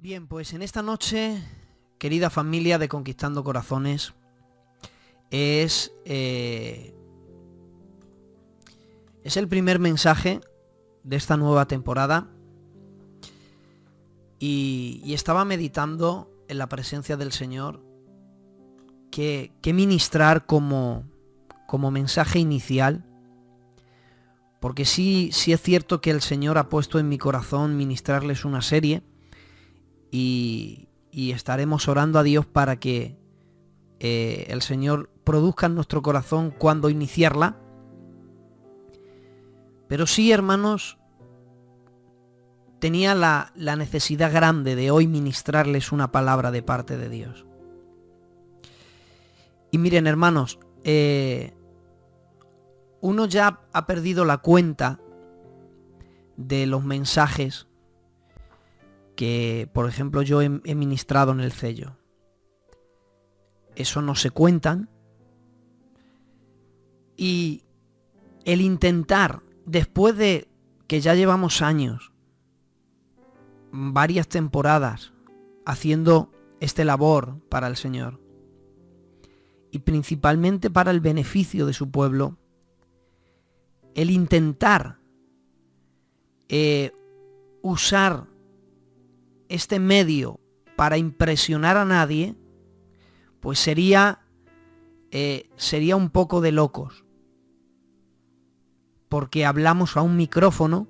Bien, pues en esta noche, querida familia de Conquistando Corazones, es el primer mensaje de esta nueva temporada y estaba meditando en la presencia del Señor que ministrar como mensaje inicial, porque sí es cierto que el Señor ha puesto en mi corazón ministrarles una serie y estaremos orando a Dios para que el Señor produzca en nuestro corazón cuando iniciarla. Pero sí, hermanos, tenía la necesidad grande de hoy ministrarles una palabra de parte de Dios. Y miren, hermanos, uno ya ha perdido la cuenta de los mensajes que, por ejemplo, yo he ministrado en el Cello. Eso no se cuentan. Y el intentar, después de que ya llevamos años, varias temporadas, haciendo esta labor para el Señor, y principalmente para el beneficio de su pueblo, el intentar usar este medio para impresionar a nadie, pues sería un poco de locos. Porque hablamos a un micrófono,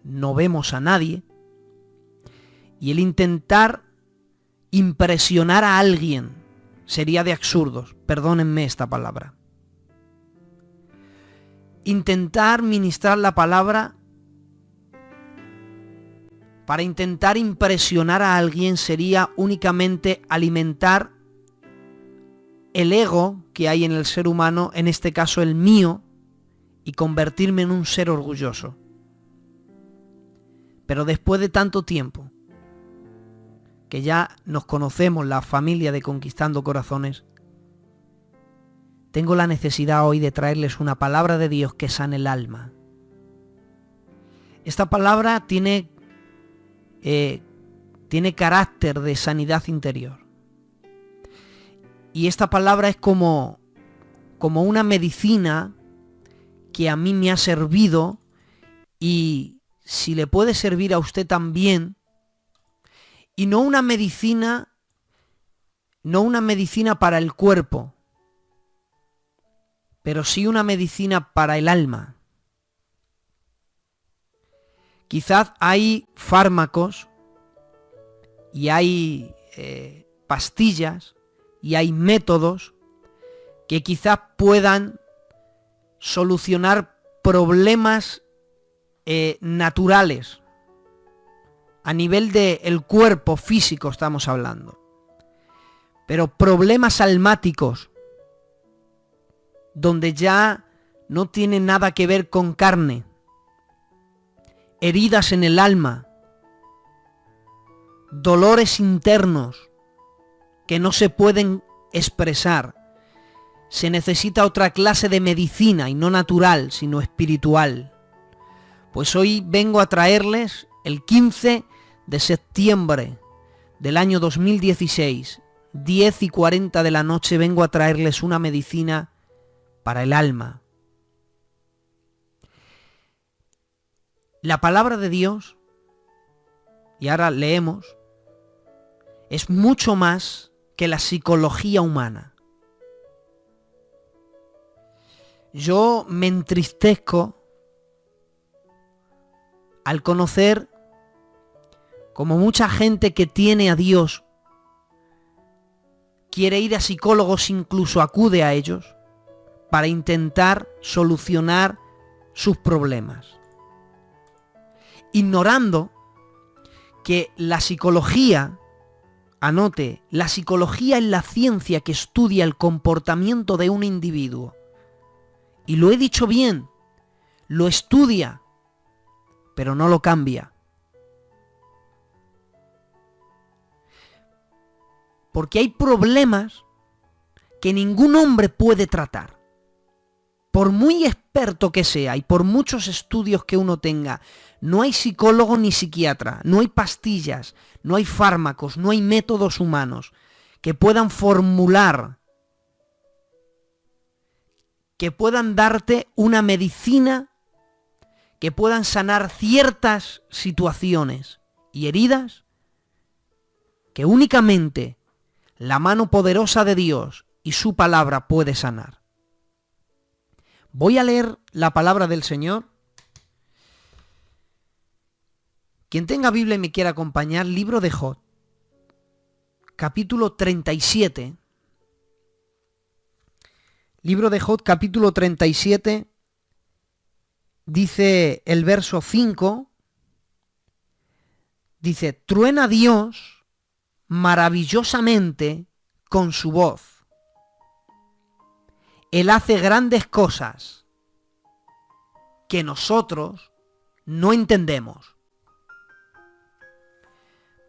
no vemos a nadie, y el intentar impresionar a alguien sería de absurdos, perdónenme esta palabra. Intentar ministrar la palabra para intentar impresionar a alguien sería únicamente alimentar el ego que hay en el ser humano, en este caso el mío, y convertirme en un ser orgulloso. Pero después de tanto tiempo, que ya nos conocemos, la familia de Conquistando Corazones, tengo la necesidad hoy de traerles una palabra de Dios que sane el alma. Esta palabra tiene carácter de sanidad interior. Y esta palabra es como una medicina que a mí me ha servido, y si le puede servir a usted también, y no una medicina para el cuerpo, pero sí una medicina para el alma. Quizás hay fármacos y hay pastillas y hay métodos que quizás puedan solucionar problemas naturales a nivel del cuerpo físico, estamos hablando, pero problemas almáticos donde ya no tiene nada que ver con carne, heridas en el alma, dolores internos que no se pueden expresar. Se necesita otra clase de medicina, y no natural, sino espiritual. Pues hoy vengo a traerles el 15 de septiembre del año 2016, 10:40 de la noche, vengo a traerles una medicina para el alma. La palabra de Dios, y ahora leemos, es mucho más que la psicología humana. Yo me entristezco al conocer como mucha gente que tiene a Dios quiere ir a psicólogos, incluso acude a ellos para intentar solucionar sus problemas, ignorando que la psicología, anote, la psicología es la ciencia que estudia el comportamiento de un individuo. Y lo he dicho bien, lo estudia, pero no lo cambia. Porque hay problemas que ningún hombre puede tratar. por muy experto que sea y por muchos estudios que uno tenga, no hay psicólogo ni psiquiatra, no hay pastillas, no hay fármacos, no hay métodos humanos que puedan formular, que puedan darte una medicina, que puedan sanar ciertas situaciones y heridas que únicamente la mano poderosa de Dios y su palabra puede sanar. Voy a leer la palabra del Señor. Quien tenga Biblia y me quiera acompañar, libro de Job, capítulo 37. Libro de Job, capítulo 37, dice el verso 5, dice, truena Dios maravillosamente con su voz. Él hace grandes cosas que nosotros no entendemos.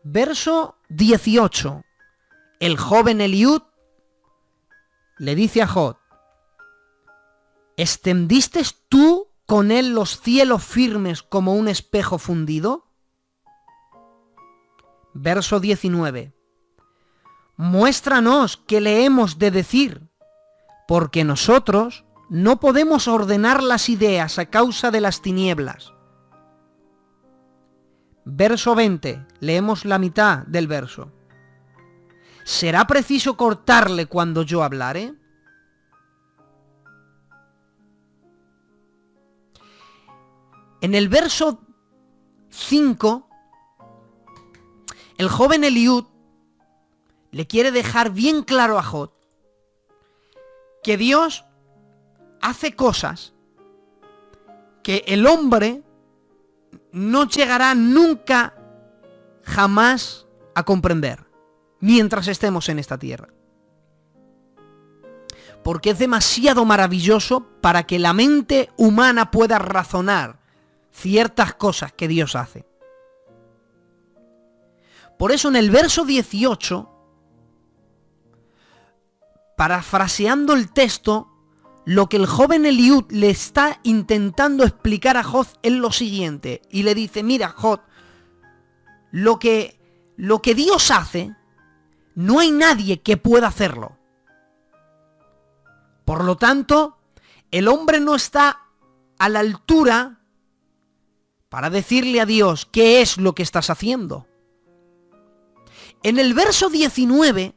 Verso 18. El joven Eliud le dice a Job, ¿extendiste tú con él los cielos firmes como un espejo fundido? Verso 19. Muéstranos qué le hemos de decir, porque nosotros no podemos ordenar las ideas a causa de las tinieblas. Verso 20. Leemos la mitad del verso. ¿Será preciso cortarle cuando yo hablare? En el verso 5, el joven Eliud le quiere dejar bien claro a Job que Dios hace cosas que el hombre no llegará nunca, jamás a comprender mientras estemos en esta tierra. Porque es demasiado maravilloso para que la mente humana pueda razonar ciertas cosas que Dios hace. Por eso en el verso 18, parafraseando el texto, lo que el joven Eliud le está intentando explicar a Job es lo siguiente. Y le dice, mira Job, lo que Dios hace, no hay nadie que pueda hacerlo. Por lo tanto, el hombre no está a la altura para decirle a Dios qué es lo que estás haciendo. En el verso 19,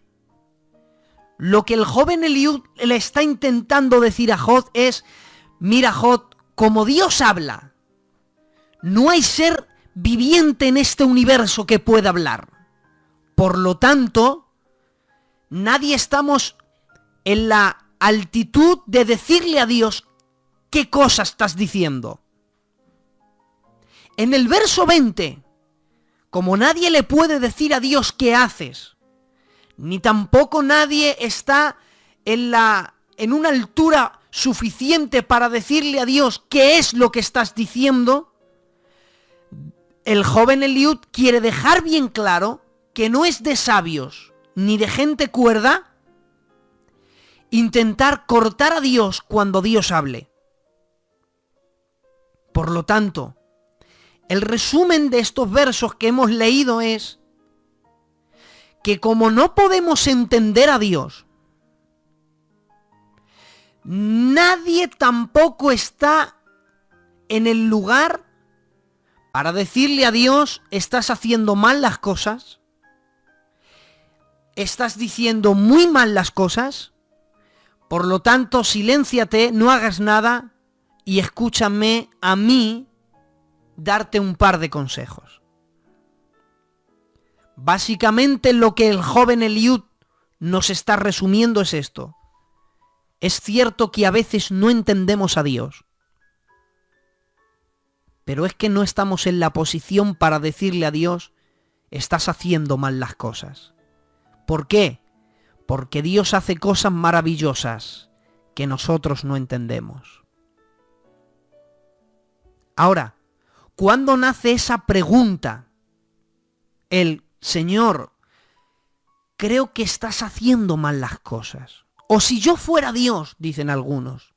lo que el joven Eliud le está intentando decir a Job es, mira Job, como Dios habla, no hay ser viviente en este universo que pueda hablar. Por lo tanto, nadie estamos en la altitud de decirle a Dios qué cosa estás diciendo. En el verso 20, como nadie le puede decir a Dios qué haces, ni tampoco nadie está en una altura suficiente para decirle a Dios qué es lo que estás diciendo, el joven Eliud quiere dejar bien claro que no es de sabios ni de gente cuerda intentar cortar a Dios cuando Dios hable. Por lo tanto, el resumen de estos versos que hemos leído es que como no podemos entender a Dios, nadie tampoco está en el lugar para decirle a Dios, estás haciendo mal las cosas, estás diciendo muy mal las cosas, por lo tanto, silénciate, no hagas nada y escúchame a mí darte un par de consejos. Básicamente lo que el joven Eliud nos está resumiendo es esto. Es cierto que a veces no entendemos a Dios, pero es que no estamos en la posición para decirle a Dios, estás haciendo mal las cosas. ¿Por qué? Porque Dios hace cosas maravillosas que nosotros no entendemos. Ahora, ¿cuándo nace esa pregunta? El Señor, creo que estás haciendo mal las cosas. O si yo fuera Dios, dicen algunos.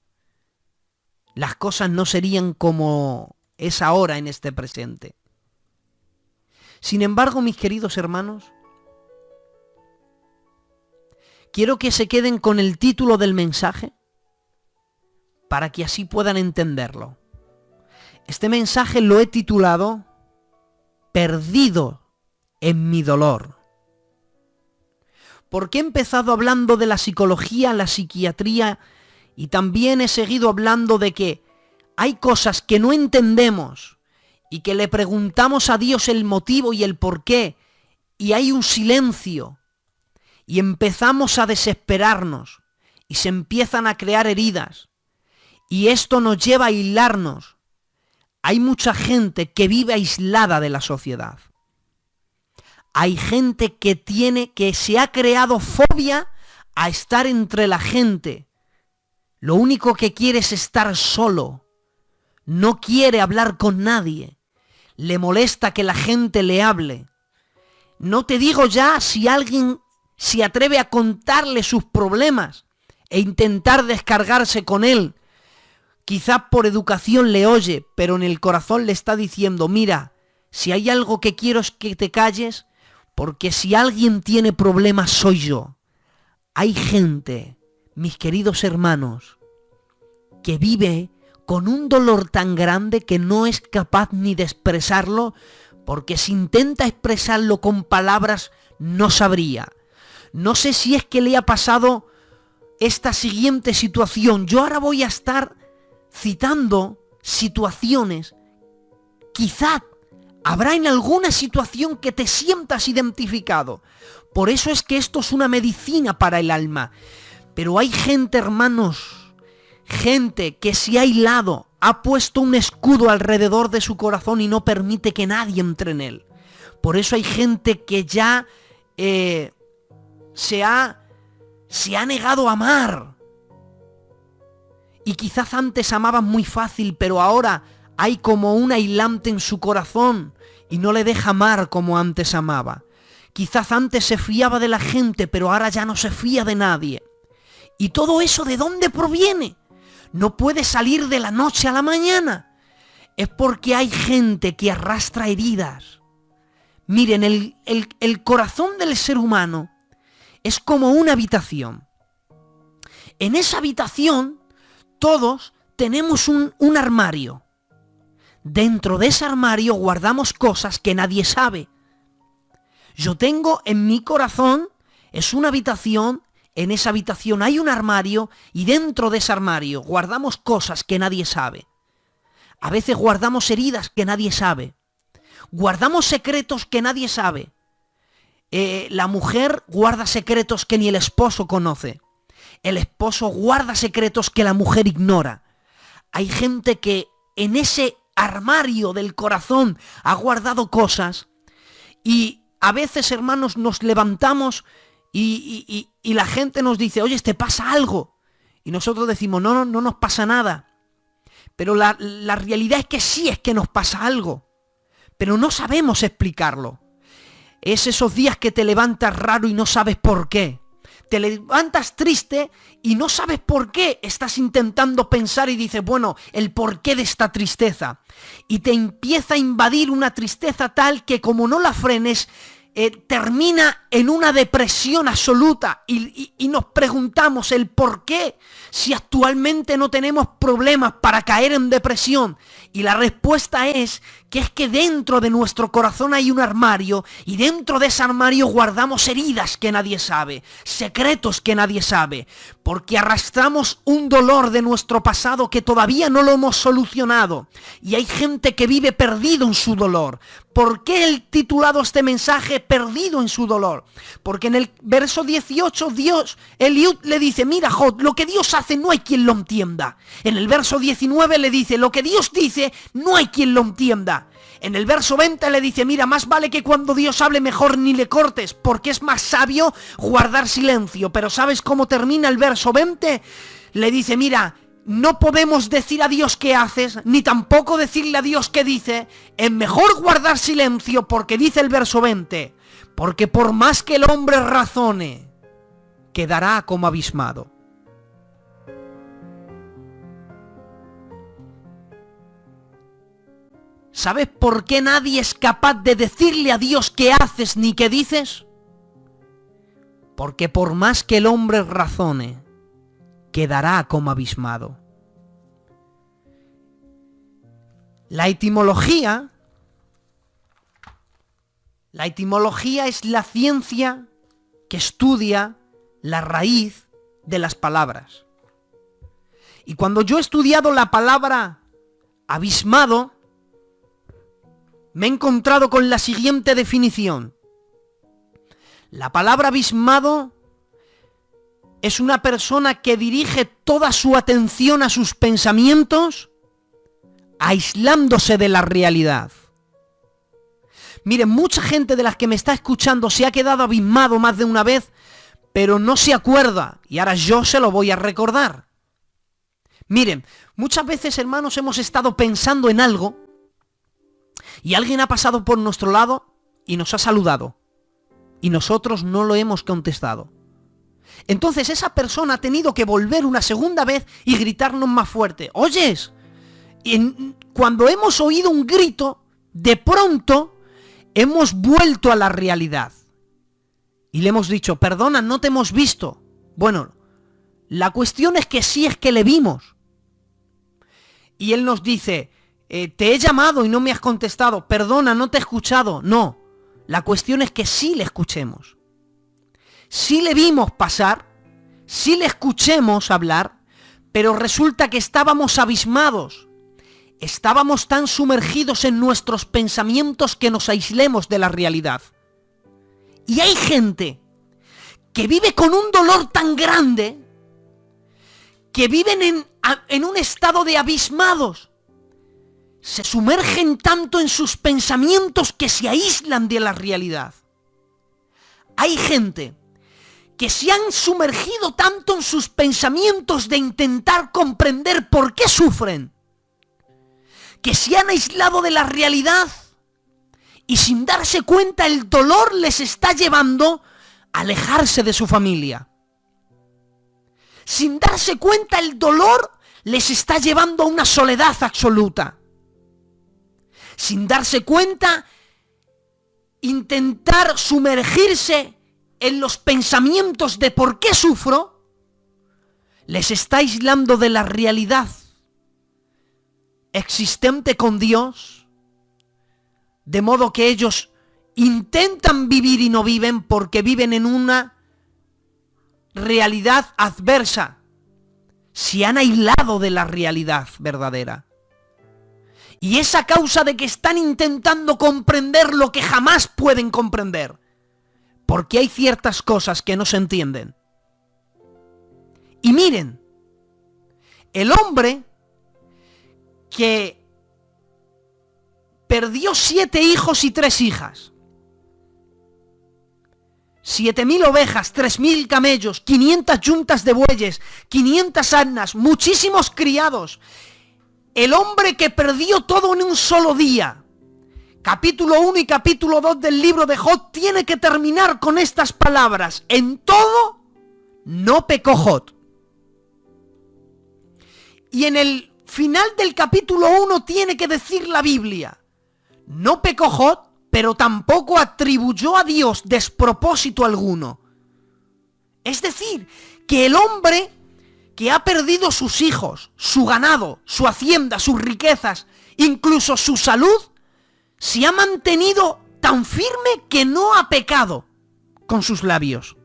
las cosas no serían como es ahora en este presente. Sin embargo, mis queridos hermanos, quiero que se queden con el título del mensaje para que así puedan entenderlo. Este mensaje lo he titulado Perdido en mi dolor. ¿Por qué he empezado hablando de la psicología, la psiquiatría, y también he seguido hablando de que hay cosas que no entendemos y que le preguntamos a Dios el motivo y el porqué, y hay un silencio, y empezamos a desesperarnos, y se empiezan a crear heridas, y esto nos lleva a aislarnos? Hay mucha gente que vive aislada de la sociedad. Hay gente que se ha creado fobia a estar entre la gente. Lo único que quiere es estar solo. No quiere hablar con nadie. Le molesta que la gente le hable. No te digo ya si alguien se atreve a contarle sus problemas e intentar descargarse con él. Quizá por educación le oye, pero en el corazón le está diciendo, mira, si hay algo que quiero es que te calles, porque si alguien tiene problemas soy yo. Hay gente, mis queridos hermanos, que vive con un dolor tan grande que no es capaz ni de expresarlo, porque si intenta expresarlo con palabras no sabría. No sé si es que le ha pasado esta siguiente situación. Yo ahora voy a estar citando situaciones. Quizá habrá en alguna situación que te sientas identificado. Por eso es que esto es una medicina para el alma. Pero hay gente, hermanos, gente que se ha aislado, ha puesto un escudo alrededor de su corazón y no permite que nadie entre en él. Por eso hay gente que ya se ha negado a amar. Y quizás antes amaban muy fácil, pero ahora hay como un aislante en su corazón y no le deja amar como antes amaba. Quizás antes se fiaba de la gente, pero ahora ya no se fía de nadie. ¿Y todo eso de dónde proviene? No puede salir de la noche a la mañana. Es porque hay gente que arrastra heridas. Miren, el corazón del ser humano es como una habitación. En esa habitación todos tenemos un armario. Dentro de ese armario guardamos cosas que nadie sabe. Yo tengo en mi corazón, es una habitación, en esa habitación hay un armario y dentro de ese armario guardamos cosas que nadie sabe. A veces guardamos heridas que nadie sabe. Guardamos secretos que nadie sabe. La mujer guarda secretos que ni el esposo conoce. El esposo guarda secretos que la mujer ignora. Hay gente que en ese armario del corazón ha guardado cosas y a veces, hermanos, nos levantamos y la gente nos dice, oye, ¿te pasa algo? Y nosotros decimos, no nos pasa nada. Pero la realidad es que nos pasa algo, pero no sabemos explicarlo. Es esos días que te levantas raro y no sabes por qué. Te levantas triste y no sabes por qué. Estás intentando pensar y dices, bueno, el porqué de esta tristeza. Y te empieza a invadir una tristeza tal que como no la frenes, termina en una depresión absoluta. Y nos preguntamos el por qué, si actualmente no tenemos problemas para caer en depresión. Y la respuesta es que dentro de nuestro corazón hay un armario y dentro de ese armario guardamos heridas que nadie sabe, secretos que nadie sabe, porque arrastramos un dolor de nuestro pasado que todavía no lo hemos solucionado. Y hay gente que vive perdido en su dolor. ¿Por qué he titulado este mensaje Perdido en su dolor? Porque en el verso 18 Eliud le dice, mira Job, lo que Dios hace no hay quien lo entienda. En el verso 19 le dice, lo que Dios dice no hay quien lo entienda. En el verso 20 le dice, mira, más vale que cuando Dios hable mejor ni le cortes, porque es más sabio guardar silencio. Pero ¿sabes cómo termina el verso 20? Le dice, mira, no podemos decir a Dios qué haces, ni tampoco decirle a Dios qué dice. Es mejor guardar silencio, porque dice el verso 20, porque por más que el hombre razone, quedará como abismado. ¿Sabes por qué nadie es capaz de decirle a Dios qué haces ni qué dices? Porque por más que el hombre razone, quedará como abismado. La etimología es la ciencia que estudia la raíz de las palabras. Y cuando yo he estudiado la palabra abismado, me he encontrado con la siguiente definición. La palabra abismado es una persona que dirige toda su atención a sus pensamientos, aislándose de la realidad. Miren, mucha gente de las que me está escuchando se ha quedado abismado más de una vez, pero no se acuerda, y ahora yo se lo voy a recordar. Miren, muchas veces, hermanos, hemos estado pensando en algo, y alguien ha pasado por nuestro lado y nos ha saludado, y nosotros no lo hemos contestado. Entonces esa persona ha tenido que volver una segunda vez y gritarnos más fuerte. ¿Oyes? Cuando hemos oído un grito, de pronto hemos vuelto a la realidad. Y le hemos dicho, perdona, no te hemos visto. Bueno, la cuestión es que sí es que le vimos. Y él nos dice, te he llamado y no me has contestado. Perdona, no te he escuchado. No, la cuestión es que sí le escuchemos. Sí le vimos pasar, sí le escuchemos hablar, pero resulta que estábamos abismados. Estábamos tan sumergidos en nuestros pensamientos que nos aislemos de la realidad. Y hay gente que vive con un dolor tan grande, que viven en un estado de abismados. Se sumergen tanto en sus pensamientos que se aíslan de la realidad. Hay gente que se han sumergido tanto en sus pensamientos de intentar comprender por qué sufren, que se han aislado de la realidad y sin darse cuenta el dolor les está llevando a alejarse de su familia. Sin darse cuenta el dolor les está llevando a una soledad absoluta. Sin darse cuenta, intentar sumergirse en los pensamientos de por qué sufro, les está aislando de la realidad existente con Dios, de modo que ellos intentan vivir y no viven porque viven en una realidad adversa. Se han aislado de la realidad verdadera. Y es a causa de que están intentando comprender lo que jamás pueden comprender. Porque hay ciertas cosas que no se entienden. Y miren, el hombre que perdió 7 hijos y 3 hijas, 7.000 ovejas, 3.000 camellos, 500 yuntas de bueyes, 500 asnas, muchísimos criados. El hombre que perdió todo en un solo día. Capítulo 1 y capítulo 2 del libro de Job tiene que terminar con estas palabras. En todo no pecó Job. Y en el final del capítulo 1 tiene que decir la Biblia, no pecó Job, pero tampoco atribuyó a Dios despropósito alguno. Es decir, que el hombre que ha perdido sus hijos, su ganado, su hacienda, sus riquezas, incluso su salud, se ha mantenido tan firme que no ha pecado con sus labios.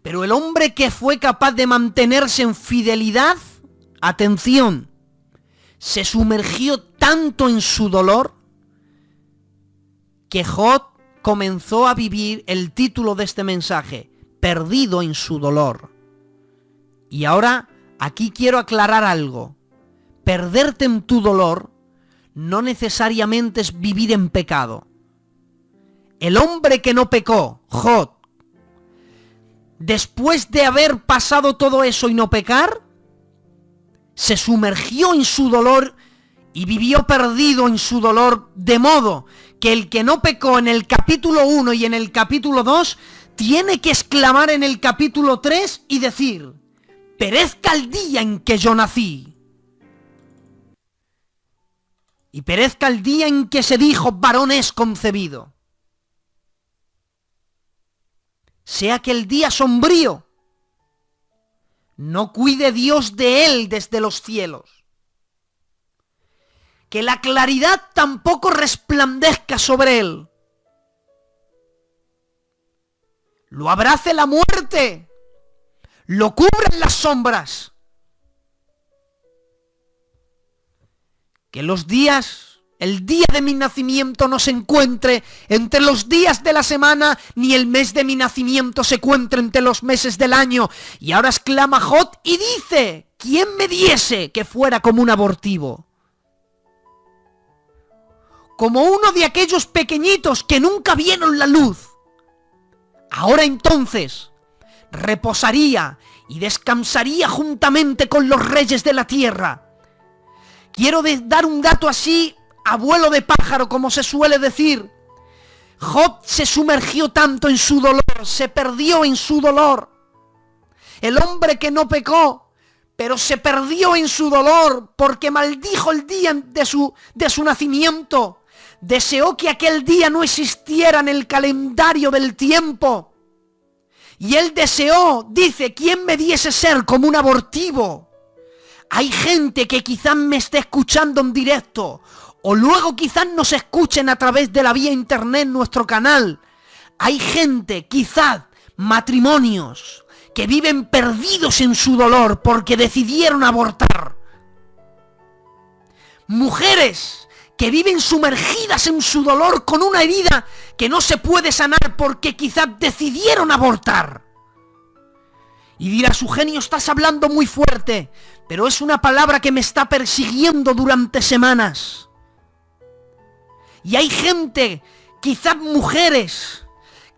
Pero el hombre que fue capaz de mantenerse en fidelidad, atención, se sumergió tanto en su dolor que Job comenzó a vivir el título de este mensaje, perdido en su dolor. Y ahora aquí quiero aclarar algo. Perderte en tu dolor no necesariamente es vivir en pecado. El hombre que no pecó, Job, después de haber pasado todo eso y no pecar, se sumergió en su dolor y vivió perdido en su dolor, de modo que el que no pecó en el capítulo 1 y en el capítulo 2 tiene que exclamar en el capítulo 3 y decir, perezca el día en que yo nací. y perezca el día en que se dijo: varón es concebido. Sea que el día sombrío no cuide Dios de él desde los cielos, que la claridad tampoco resplandezca sobre él, lo abrace la muerte, lo cubran las sombras, que los días, el día de mi nacimiento no se encuentre entre los días de la semana, ni el mes de mi nacimiento se encuentre entre los meses del año. Y ahora exclama Job y dice: ¿quién me diese que fuera como un abortivo? Como uno de aquellos pequeñitos que nunca vieron la luz. Ahora entonces reposaría y descansaría juntamente con los reyes de la tierra. Quiero dar un dato así, abuelo de pájaro, como se suele decir. Job se sumergió tanto en su dolor, se perdió en su dolor. El hombre que no pecó, pero se perdió en su dolor porque maldijo el día de su nacimiento. Deseó que aquel día no existiera en el calendario del tiempo. Y él deseó, dice: ¿quién me diese ser como un abortivo? Hay gente que quizás me esté escuchando en directo, o luego quizás nos escuchen a través de la vía internet, nuestro canal. Hay gente, quizás matrimonios, que viven perdidos en su dolor porque decidieron abortar. Mujeres que viven sumergidas en su dolor con una herida que no se puede sanar porque quizás decidieron abortar. Y dirás: Eugenio, estás hablando muy fuerte, pero es una palabra que me está persiguiendo durante semanas. Y hay gente, quizás mujeres,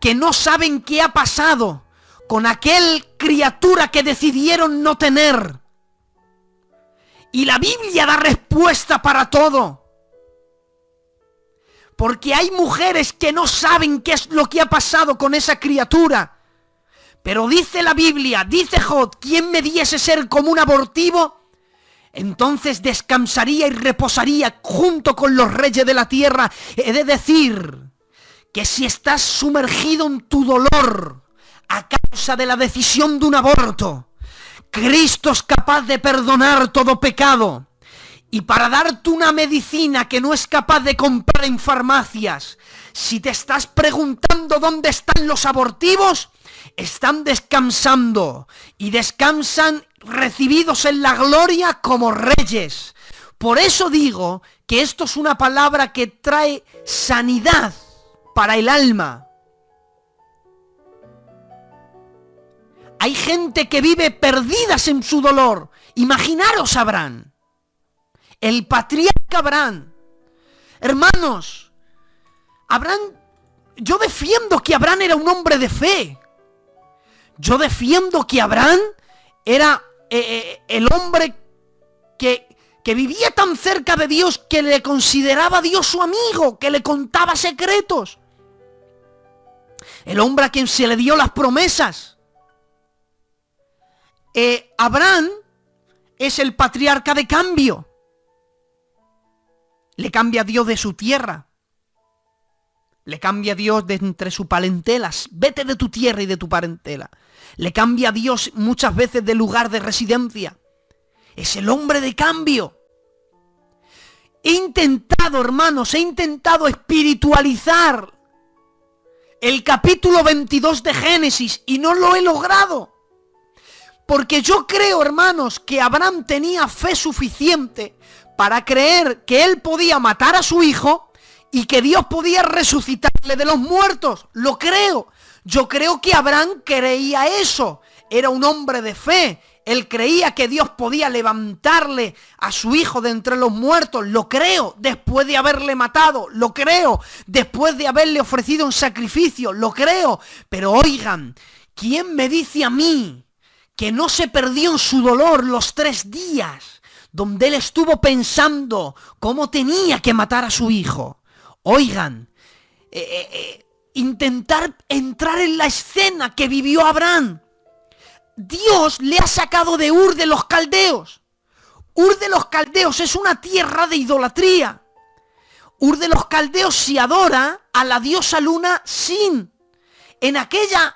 que no saben qué ha pasado con aquel criatura que decidieron no tener. Y la Biblia da respuesta para todo. Porque hay mujeres que no saben qué es lo que ha pasado con esa criatura. Pero dice la Biblia, dice Job: ¿quién me diese ser como un abortivo? Entonces descansaría y reposaría junto con los reyes de la tierra. He de decir que si estás sumergido en tu dolor a causa de la decisión de un aborto, Cristo es capaz de perdonar todo pecado. Y para darte una medicina que no es capaz de comprar en farmacias, si te estás preguntando dónde están los abortivos, están descansando, y descansan recibidos en la gloria como reyes. Por eso digo que esto es una palabra que trae sanidad para el alma. Hay gente que vive perdidas en su dolor. Imaginaros a Abraham, el patriarca Abraham. Hermanos, Abraham, yo defiendo que Abraham era un hombre de fe. Yo defiendo que Abraham era el hombre que vivía tan cerca de Dios, que le consideraba a Dios su amigo, que le contaba secretos. El hombre a quien se le dio las promesas. Abraham es el patriarca de cambio. Le cambia a Dios de su tierra. Le cambia a Dios de entre su parentela. Vete de tu tierra y de tu parentela. Le cambia a Dios muchas veces de lugar de residencia. Es el hombre de cambio. He intentado, hermanos, espiritualizar el capítulo 22 de Génesis y no lo he logrado. Porque yo creo, hermanos, que Abraham tenía fe suficiente para creer que él podía matar a su hijo y que Dios podía resucitarle de los muertos. Lo creo. Yo creo que Abraham creía eso. Era un hombre de fe. Él creía que Dios podía levantarle a su hijo de entre los muertos. Lo creo. Después de haberle matado. Lo creo. Después de haberle ofrecido un sacrificio. Lo creo. Pero oigan, ¿quién me dice a mí que no se perdió en su dolor los 3 días donde él estuvo pensando cómo tenía que matar a su hijo? Oigan, intentar entrar en la escena que vivió Abraham. Dios le ha sacado de Ur de los Caldeos. Ur de los Caldeos es una tierra de idolatría. Ur de los Caldeos se adora a la diosa luna Sin. En aquella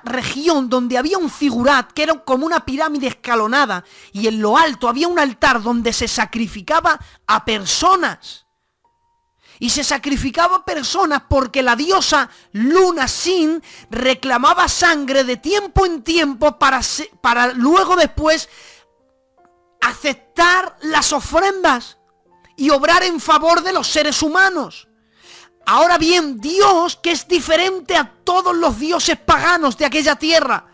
región donde había un zigurat, que era como una pirámide escalonada, y en lo alto había un altar donde se sacrificaba a personas. Y se sacrificaba a personas porque la diosa luna Sin reclamaba sangre de tiempo en tiempo para luego después aceptar las ofrendas y obrar en favor de los seres humanos. Ahora bien, Dios, que es diferente a todos los dioses paganos de aquella tierra,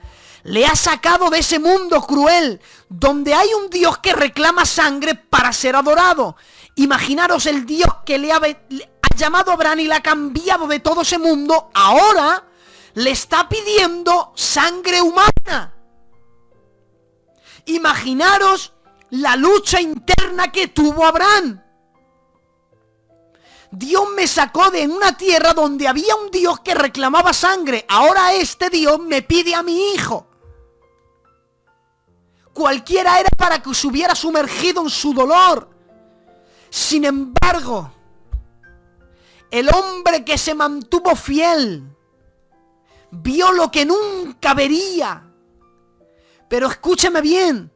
le ha sacado de ese mundo cruel, donde hay un Dios que reclama sangre para ser adorado. Imaginaros el Dios que le ha llamado a Abraham y le ha cambiado de todo ese mundo, ahora le está pidiendo sangre humana. Imaginaros la lucha interna que tuvo Abraham. Dios me sacó de una tierra donde había un Dios que reclamaba sangre. Ahora este Dios me pide a mi hijo. Cualquiera era para que se hubiera sumergido en su dolor. Sin embargo, el hombre que se mantuvo fiel vio lo que nunca vería. Pero escúcheme bien,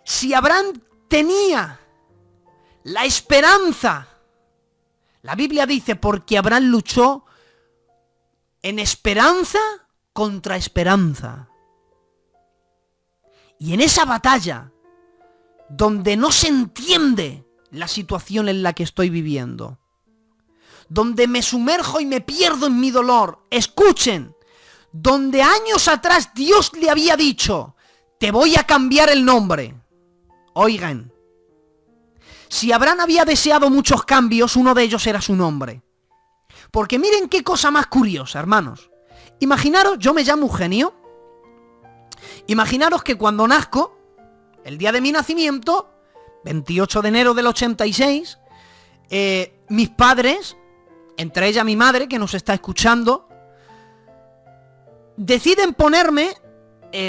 si Abraham tenía la esperanza, la Biblia dice, porque Abraham luchó en esperanza contra esperanza. Y en esa batalla, donde no se entiende la situación en la que estoy viviendo, donde me sumerjo y me pierdo en mi dolor, escuchen, donde años atrás Dios le había dicho, te voy a cambiar el nombre. Oigan, si Abraham había deseado muchos cambios, uno de ellos era su nombre. Porque miren qué cosa más curiosa, hermanos. Imaginaros, yo me llamo Eugenio. Imaginaros que cuando nazco, el día de mi nacimiento, 28 de enero del 86, mis padres, entre ellas mi madre, que nos está escuchando, deciden ponerme,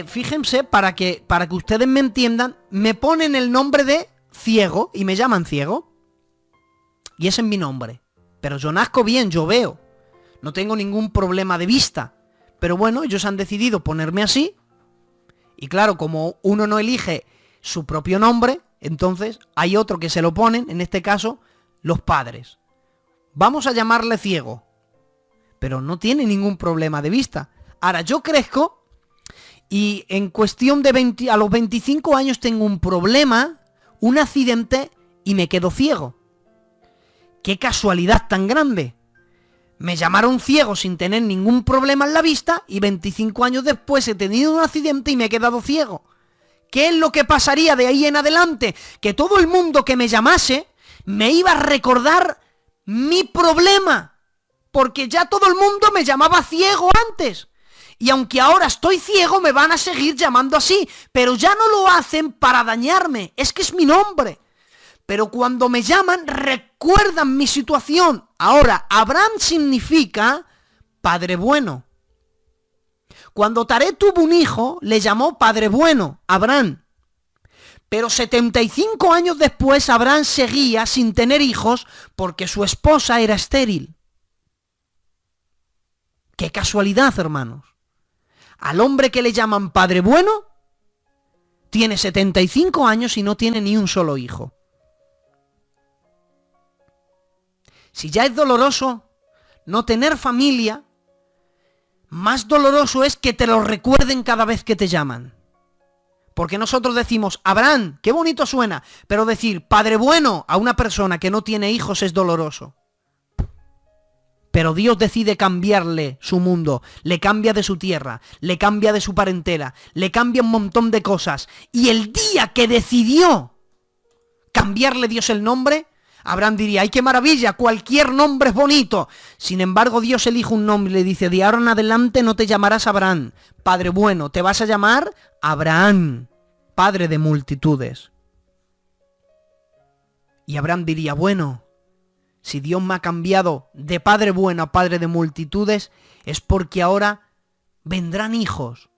fíjense, para que ustedes me entiendan, me ponen el nombre de Ciego y me llaman Ciego. Y ese es mi nombre. Pero yo nazco bien, yo veo. No tengo ningún problema de vista. Pero bueno, ellos han decidido ponerme así. Y claro, como uno no elige su propio nombre, entonces hay otro que se lo ponen, en este caso, los padres. Vamos a llamarle Ciego. Pero no tiene ningún problema de vista. Ahora, yo crezco y en cuestión de a los 25 años tengo un problema, un accidente y me quedo ciego. ¡Qué casualidad tan grande! Me llamaron ciego sin tener ningún problema en la vista y 25 años después he tenido un accidente y me he quedado ciego. ¿Qué es lo que pasaría de ahí en adelante? Que todo el mundo que me llamase me iba a recordar mi problema, porque ya todo el mundo me llamaba ciego antes. Y aunque ahora estoy ciego, me van a seguir llamando así, pero ya no lo hacen para dañarme, es que es mi nombre. Pero cuando me llaman, recuerdan mi situación. Ahora, Abraham significa Padre Bueno. Cuando Taré tuvo un hijo, le llamó Padre Bueno, Abraham. Pero 75 años después, Abraham seguía sin tener hijos porque su esposa era estéril. ¡Qué casualidad, hermanos! Al hombre que le llaman Padre Bueno, tiene 75 años y no tiene ni un solo hijo. Si ya es doloroso no tener familia, más doloroso es que te lo recuerden cada vez que te llaman. Porque nosotros decimos, Abraham, qué bonito suena, pero decir Padre Bueno a una persona que no tiene hijos es doloroso. Pero Dios decide cambiarle su mundo, le cambia de su tierra, le cambia de su parentela, le cambia un montón de cosas. Y el día que decidió cambiarle Dios el nombre, Abraham diría, ¡ay, qué maravilla! Cualquier nombre es bonito. Sin embargo, Dios elige un nombre y le dice, de ahora en adelante no te llamarás Abraham, Padre Bueno, te vas a llamar Abraham, Padre de multitudes. Y Abraham diría, bueno, si Dios me ha cambiado de Padre Bueno a Padre de multitudes, es porque ahora vendrán hijos.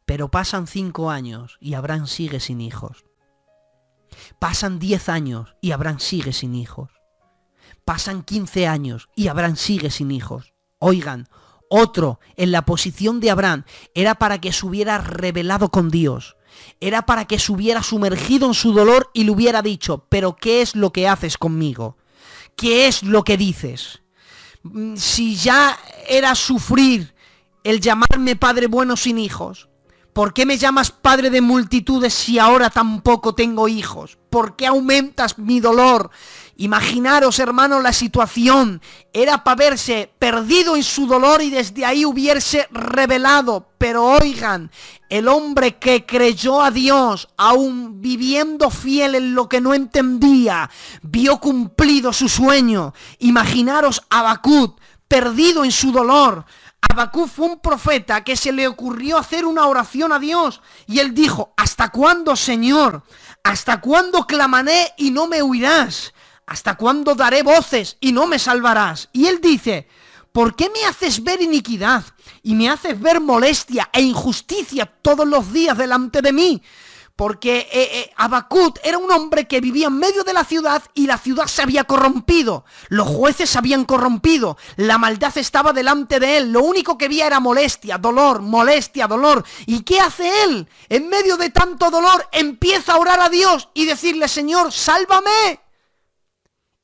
Pero pasan 5 años y Abraham sigue sin hijos. Pasan 10 años y Abraham sigue sin hijos. Pasan 15 años y Abraham sigue sin hijos. Oigan, otro en la posición de Abraham era para que se hubiera rebelado con Dios. Era para que se hubiera sumergido en su dolor y le hubiera dicho, pero ¿qué es lo que haces conmigo? ¿Qué es lo que dices? Si ya era sufrir el llamarme padre bueno sin hijos, ¿por qué me llamas padre de multitudes si ahora tampoco tengo hijos? ¿Por qué aumentas mi dolor? Imaginaros, hermanos, la situación. Era para verse perdido en su dolor y desde ahí hubiese revelado. Pero oigan, el hombre que creyó a Dios, aún viviendo fiel en lo que no entendía, vio cumplido su sueño. Imaginaros a Habacuc, perdido en su dolor. Habacuc fue un profeta que se le ocurrió hacer una oración a Dios. Y él dijo, ¿hasta cuándo, Señor? ¿Hasta cuándo clamaré y no me oirás? ¿Hasta cuándo daré voces y no me salvarás? Y él dice, ¿por qué me haces ver iniquidad y me haces ver molestia e injusticia todos los días delante de mí? Porque Habacuc era un hombre que vivía en medio de la ciudad y la ciudad se había corrompido. Los jueces se habían corrompido. La maldad estaba delante de él. Lo único que veía era molestia, dolor, molestia, dolor. ¿Y qué hace él? En medio de tanto dolor empieza a orar a Dios y decirle, Señor, sálvame.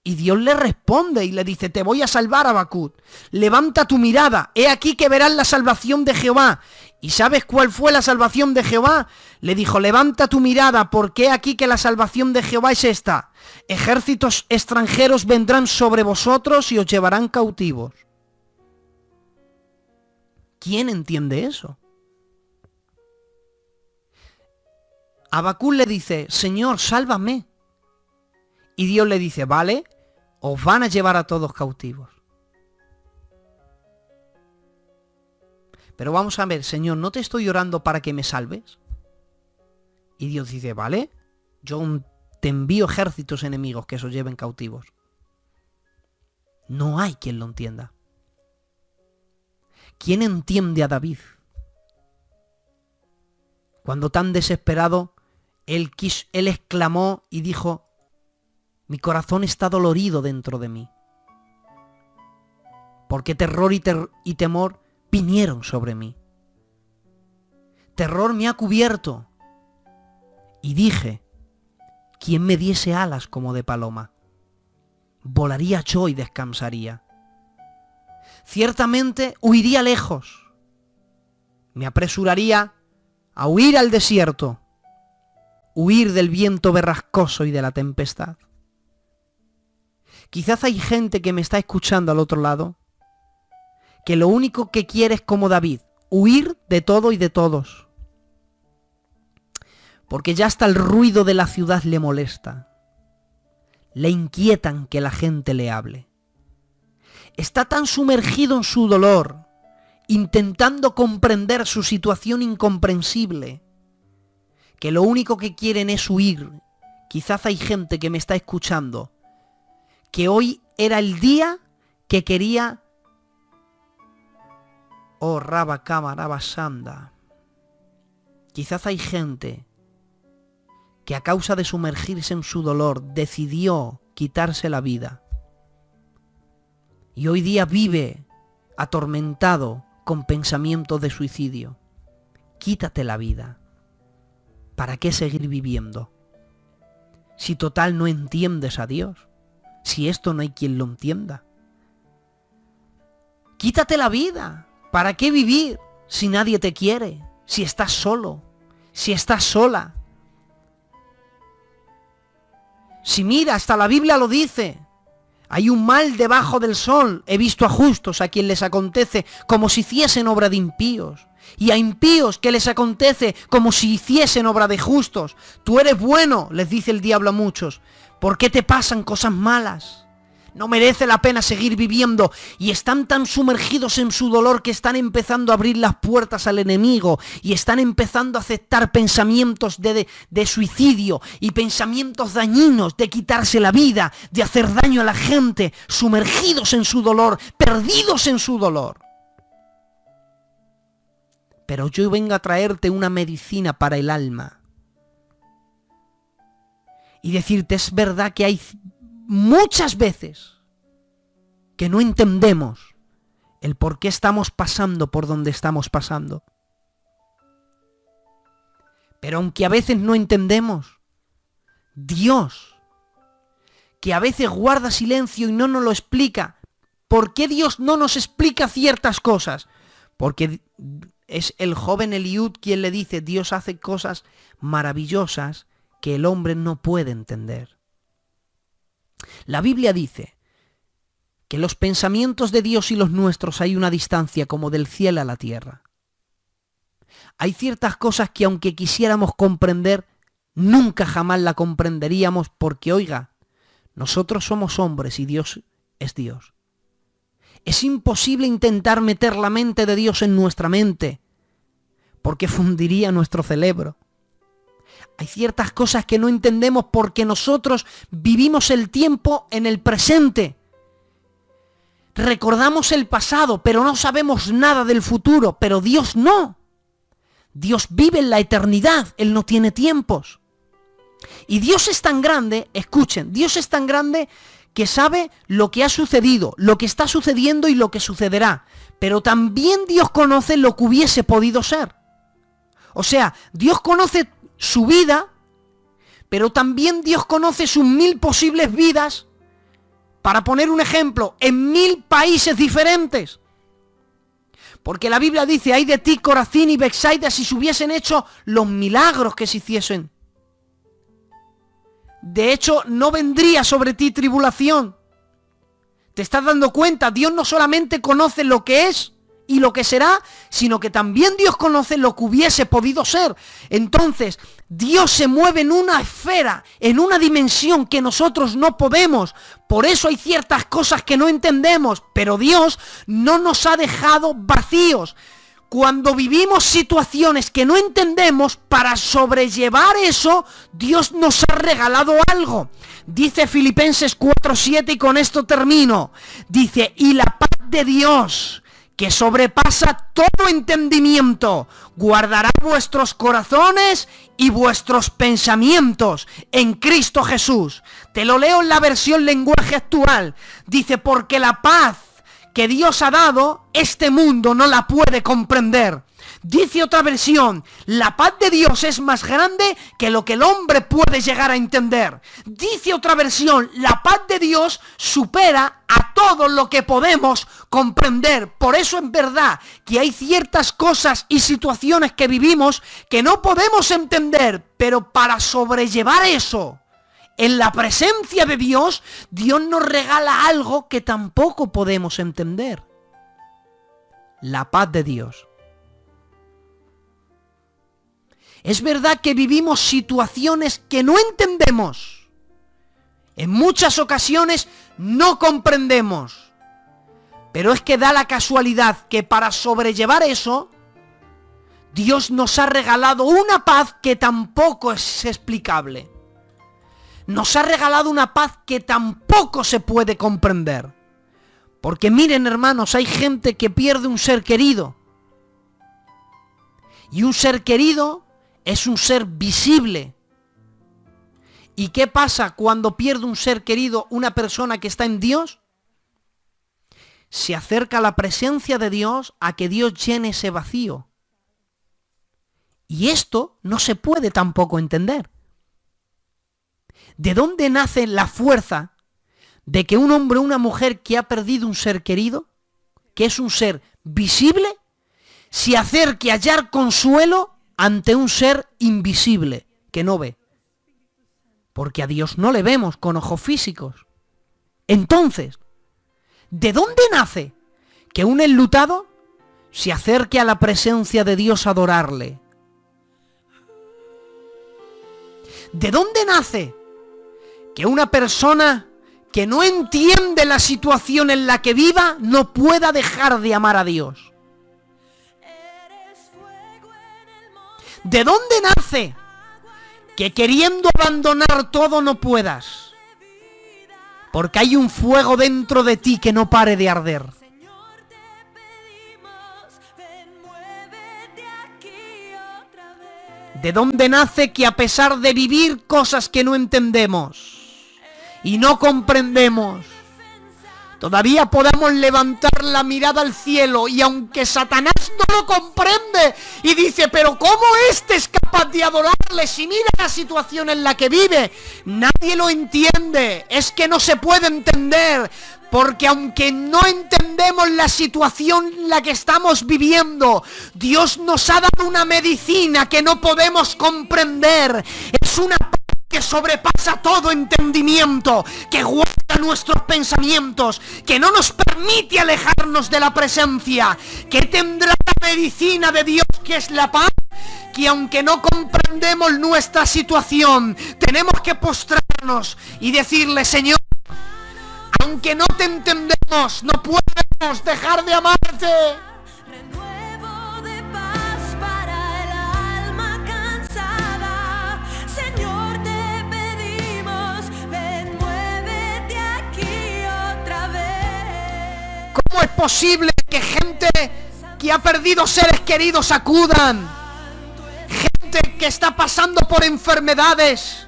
Y Dios le responde y le dice, te voy a salvar, Habacuc. Levanta tu mirada, he aquí que verás la salvación de Jehová. ¿Y sabes cuál fue la salvación de Jehová? Le dijo, levanta tu mirada, porque he aquí que la salvación de Jehová es esta. Ejércitos extranjeros vendrán sobre vosotros y os llevarán cautivos. ¿Quién entiende eso? Habacuc le dice, Señor, sálvame. Y Dios le dice, vale, os van a llevar a todos cautivos. Pero vamos a ver, Señor, ¿no te estoy orando para que me salves? Y Dios dice, vale, yo te envío ejércitos enemigos que os lleven cautivos. No hay quien lo entienda. ¿Quién entiende a David? Cuando tan desesperado, él exclamó y dijo, mi corazón está dolorido dentro de mí, porque terror y temor vinieron sobre mí. Terror me ha cubierto. Y dije, ¿quién me diese alas como de paloma? Volaría yo y descansaría. Ciertamente huiría lejos. Me apresuraría a huir al desierto, huir del viento borrascoso y de la tempestad. Quizás hay gente que me está escuchando al otro lado, que lo único que quiere es como David, huir de todo y de todos. Porque ya hasta el ruido de la ciudad le molesta. Le inquietan que la gente le hable. Está tan sumergido en su dolor, intentando comprender su situación incomprensible, que lo único que quieren es huir. Quizás hay gente que me está escuchando, que hoy era el día que quería... Oh, Raba Kama, Raba Sanda. Quizás hay gente que a causa de sumergirse en su dolor decidió quitarse la vida. Y hoy día vive atormentado con pensamientos de suicidio. Quítate la vida. ¿Para qué seguir viviendo? Si total no entiendes a Dios. Si esto no hay quien lo entienda. Quítate la vida. ¿Para qué vivir si nadie te quiere? Si estás solo. Si estás sola. Si mira, hasta la Biblia lo dice. Hay un mal debajo del sol. He visto a justos a quien les acontece como si hiciesen obra de impíos. Y a impíos que les acontece como si hiciesen obra de justos. Tú eres bueno, les dice el diablo a muchos. ¿Por qué te pasan cosas malas? No merece la pena seguir viviendo. Y están tan sumergidos en su dolor que están empezando a abrir las puertas al enemigo. Y están empezando a aceptar pensamientos de suicidio. Y pensamientos dañinos de quitarse la vida. De hacer daño a la gente. Sumergidos en su dolor. Perdidos en su dolor. Pero yo vengo a traerte una medicina para el alma. Y decirte, es verdad que hay muchas veces que no entendemos el por qué estamos pasando por donde estamos pasando. Pero aunque a veces no entendemos, Dios, que a veces guarda silencio y no nos lo explica, ¿por qué Dios no nos explica ciertas cosas? Porque es el joven Eliud quien le dice, Dios hace cosas maravillosas que el hombre no puede entender. La Biblia dice que los pensamientos de Dios y los nuestros hay una distancia como del cielo a la tierra. Hay ciertas cosas que aunque quisiéramos comprender, nunca jamás la comprenderíamos porque, oiga, nosotros somos hombres y Dios es Dios. Es imposible intentar meter la mente de Dios en nuestra mente, porque fundiría nuestro cerebro. Hay ciertas cosas que no entendemos porque nosotros vivimos el tiempo en el presente. Recordamos el pasado, pero no sabemos nada del futuro, pero Dios no. Dios vive en la eternidad, Él no tiene tiempos. Y Dios es tan grande, escuchen, Dios es tan grande que sabe lo que ha sucedido, lo que está sucediendo y lo que sucederá. Pero también Dios conoce lo que hubiese podido ser. O sea, Dios conoce su vida, pero también Dios conoce sus 1000 posibles vidas, para poner un ejemplo, en 1000 países diferentes. Porque la Biblia dice, ay de ti, Corazín y Betsaida, si se hubiesen hecho los milagros que se hiciesen. De hecho, no vendría sobre ti tribulación. ¿Te estás dando cuenta? Dios no solamente conoce lo que es y lo que será, sino que también Dios conoce lo que hubiese podido ser. Entonces, Dios se mueve en una esfera, en una dimensión que nosotros no podemos. Por eso hay ciertas cosas que no entendemos, pero Dios no nos ha dejado vacíos. Cuando vivimos situaciones que no entendemos, para sobrellevar eso, Dios nos ha regalado algo. Dice Filipenses 4:7 y con esto termino. Dice, y la paz de Dios, que sobrepasa todo entendimiento, guardará vuestros corazones y vuestros pensamientos en Cristo Jesús. Te lo leo en la versión lenguaje actual. Dice, porque la paz que Dios ha dado, este mundo no la puede comprender. Dice otra versión, la paz de Dios es más grande que lo que el hombre puede llegar a entender. Dice otra versión, la paz de Dios supera a todo lo que podemos comprender. Por eso es verdad que hay ciertas cosas y situaciones que vivimos que no podemos entender, pero para sobrellevar eso, en la presencia de Dios, Dios nos regala algo que tampoco podemos entender. La paz de Dios. Es verdad que vivimos situaciones que no entendemos. En muchas ocasiones no comprendemos. Pero es que da la casualidad que para sobrellevar eso, Dios nos ha regalado una paz que tampoco es explicable. Nos ha regalado una paz que tampoco se puede comprender. Porque miren, hermanos, hay gente que pierde un ser querido. Y un ser querido es un ser visible. ¿Y qué pasa cuando pierde un ser querido una persona que está en Dios? Se acerca a la presencia de Dios, a que Dios llene ese vacío. Y esto no se puede tampoco entender. ¿De dónde nace la fuerza de que un hombre o una mujer que ha perdido un ser querido, que es un ser visible, se acerque a hallar consuelo ante un ser invisible que no ve? Porque a Dios no le vemos con ojos físicos. Entonces, ¿de dónde nace que un enlutado se acerque a la presencia de Dios a adorarle? ¿De dónde nace que una persona que no entiende la situación en la que viva no pueda dejar de amar a Dios? ¿De dónde nace que queriendo abandonar todo no puedas? Porque hay un fuego dentro de ti que no pare de arder. ¿De dónde nace que a pesar de vivir cosas que no entendemos y no comprendemos, Todavía podemos levantar la mirada al cielo, y aunque Satanás no lo comprende y dice, pero ¿cómo este es capaz de adorarle si mira la situación en la que vive? Nadie lo entiende, es que no se puede entender, porque aunque no entendemos la situación en la que estamos viviendo, Dios nos ha dado una medicina que no podemos comprender. Es una que sobrepasa todo entendimiento, que guarda nuestros pensamientos, que no nos permite alejarnos de la presencia, que tendrá la medicina de Dios, que es la paz, que aunque no comprendemos nuestra situación, tenemos que postrarnos y decirle, Señor, aunque no te entendemos, no podemos dejar de amarte. ¿Cómo es posible que gente que ha perdido seres queridos acudan? Gente que está pasando por enfermedades.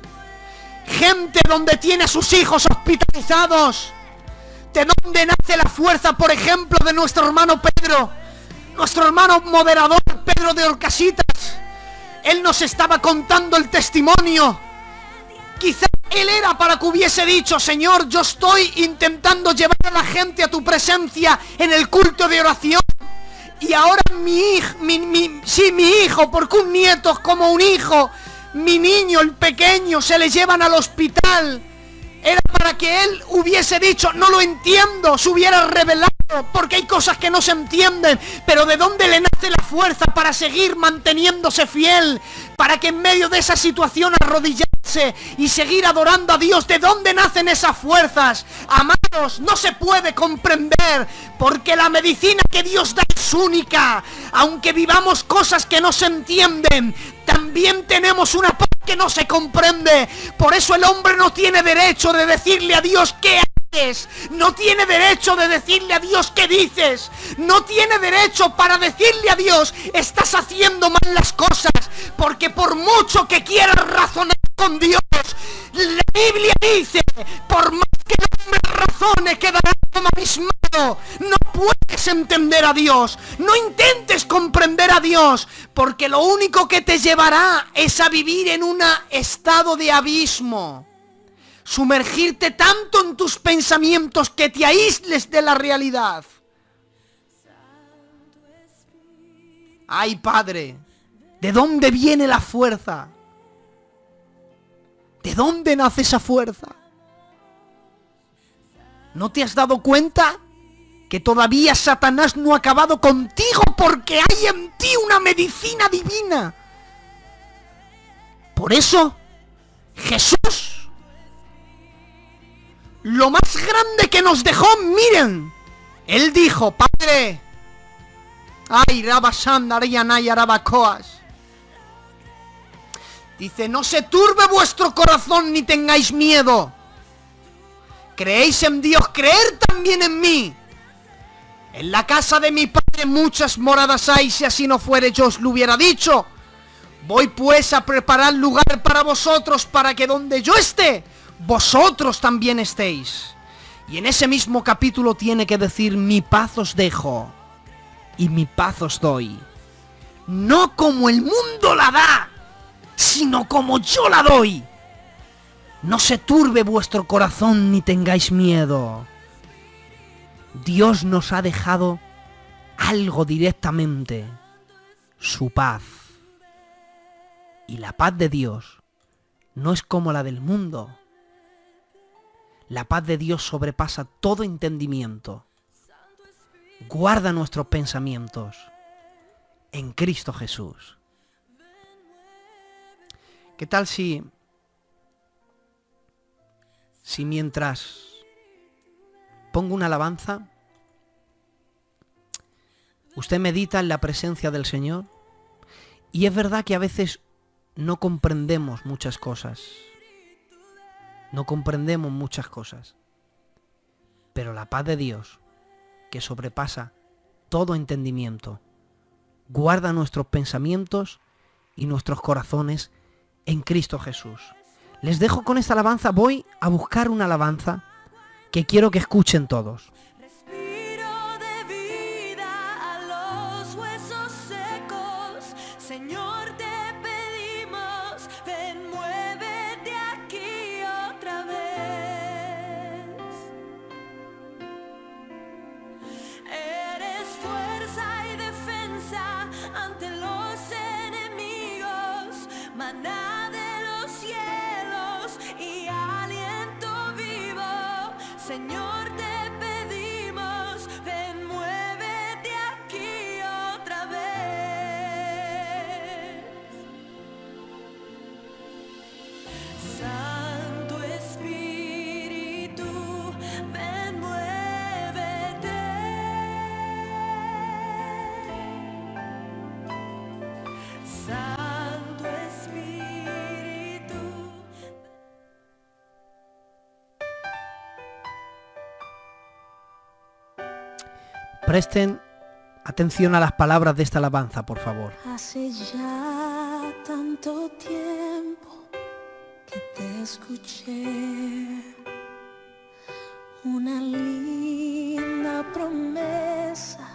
Gente donde tiene a sus hijos hospitalizados. ¿De dónde nace la fuerza, por ejemplo, de nuestro hermano Pedro? Nuestro hermano moderador Pedro de Orcasitas. Él nos estaba contando el testimonio. Quizá él era para que hubiese dicho, Señor, yo estoy intentando llevar a la gente a tu presencia en el culto de oración. Y ahora mi hijo, porque un nieto es como un hijo, mi niño, el pequeño, se le llevan al hospital. Era para que él hubiese dicho, no lo entiendo, se hubiera revelado, porque hay cosas que no se entienden, pero ¿de dónde le nace la fuerza para seguir manteniéndose fiel? Para que en medio de esa situación arrodillarse y seguir adorando a Dios. ¿De dónde nacen esas fuerzas? Amados, no se puede comprender, porque la medicina que Dios da es única. Aunque vivamos cosas que no se entienden, también tenemos una paz que no se comprende. Por eso el hombre no tiene derecho de decirle a Dios qué haces. No tiene derecho de decirle a Dios qué dices. No tiene derecho para decirle a Dios, estás haciendo mal las cosas. Porque por mucho que quieras razonar con Dios, la Biblia dice, por más que el hombre razone, quedará como abismado. No puedes entender a Dios. No intentes comprender a Dios, porque lo único que te llevará es a vivir en un estado de abismo. Sumergirte tanto en tus pensamientos que te aísles de la realidad. Ay, Padre, ¿de dónde viene la fuerza? ¿De dónde nace esa fuerza? ¿No te has dado cuenta que todavía Satanás no ha acabado contigo, porque hay en ti una medicina divina? Por eso, Jesús, lo más grande que nos dejó, miren, Él dijo, Padre, ay, Rabasandaríanay Arabacoas. Dice, no se turbe vuestro corazón ni tengáis miedo. Creéis en Dios, creer también en mí. En la casa de mi Padre muchas moradas hay, si así no fuere yo os lo hubiera dicho. Voy pues a preparar lugar para vosotros, para que donde yo esté, vosotros también estéis. Y en ese mismo capítulo tiene que decir, mi paz os dejo y mi paz os doy. No como el mundo la da, sino como yo la doy. No se turbe vuestro corazón ni tengáis miedo. Dios nos ha dejado algo directamente, su paz. Y la paz de Dios no es como la del mundo. La paz de Dios sobrepasa todo entendimiento. Guarda nuestros pensamientos en Cristo Jesús. ¿Qué tal si mientras pongo una alabanza, usted medita en la presencia del Señor? Y es verdad que a veces no comprendemos muchas cosas. No comprendemos muchas cosas. Pero la paz de Dios, que sobrepasa todo entendimiento, guarda nuestros pensamientos y nuestros corazones en Cristo Jesús. Les dejo con esta alabanza. Voy a buscar una alabanza que quiero que escuchen todos. Respiro de vida a los huesos secos. Señor, te pedimos, ven, muévete aquí otra vez. Eres fuerza y defensa ante los enemigos, maná de los cielos y aliento vivo. Señor, te pedimos, ven, muévete aquí otra vez. Santo Espíritu, ven, muévete. Santo Espíritu. Presten atención a las palabras de esta alabanza, por favor. Hace ya tanto tiempo que te escuché, una linda promesa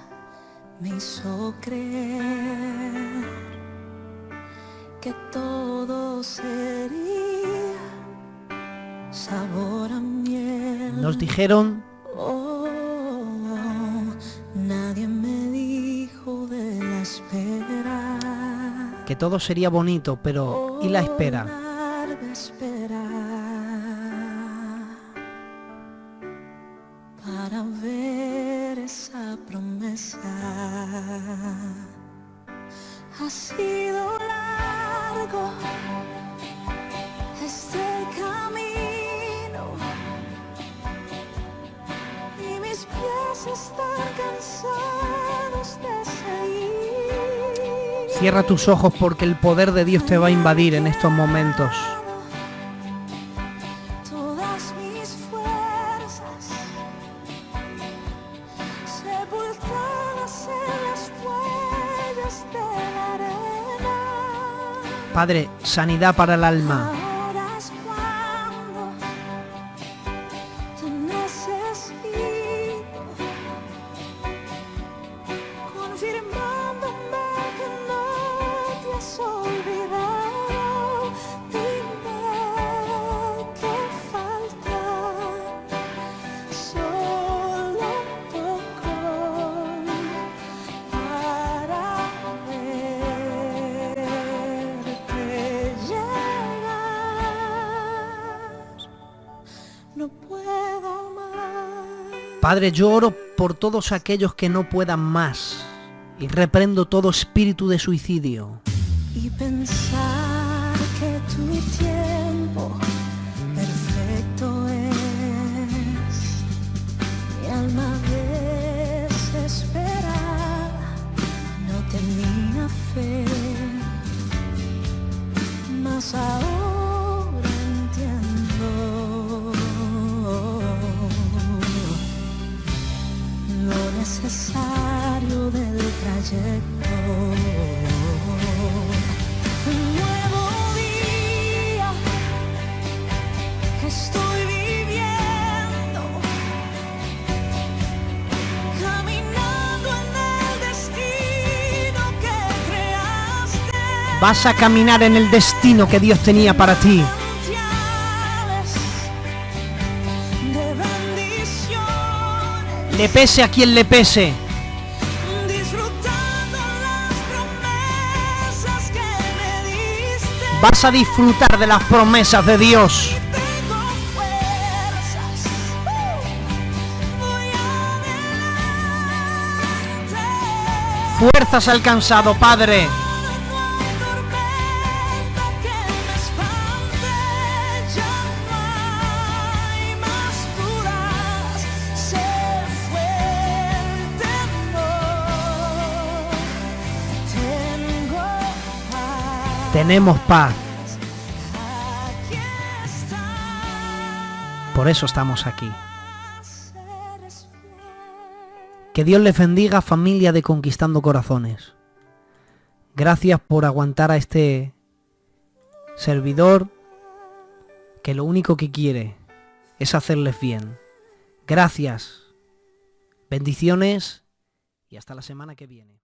me hizo creer que todo sería sabor a miel. Nos dijeron Oh, nadie me dijo de la espera. que todo sería bonito, pero ¿y la espera? De esperar para ver esa promesa. Ha sido largo este camino y mis pies están cansados de seguir. Cierra tus ojos porque el poder de Dios te va a invadir en estos momentos. Todas mis fuerzas sepultadas en las huellas de la arena. Padre, sanidad para el alma. Ahora es cuando te necesito, confirmándome que no te has olvidado. Dime qué falta, solo un poco para verte llegar. No puedo más. Padre, yo oro por todos aquellos que no puedan más y reprendo todo espíritu de suicidio. Y pensar que tu tiempo perfecto es. Mi alma desesperada no tenía fe, mas ahora entiendo lo necesario del trayecto. Un nuevo día estoy viviendo, caminando en el destino que creaste. Vas a caminar en el destino que Dios tenía para ti. Manantiales de bendiciones, Le pese a quien le pese. disfrutando las promesas que me diste. Vas a disfrutar de las promesas de Dios. Tengo fuerzas, voy adelante. Fuerzas alcanzado, Padre. No hay tormenta que me espante, ya no hay más dudas. Sé fuerte, tengo paz. Tenemos paz. Aquí está. Por eso estamos aquí. Que Dios les bendiga, familia de Conquistando Corazones. Gracias por aguantar a este servidor que lo único que quiere es hacerles bien, Gracias. Bendiciones y hasta la semana que viene.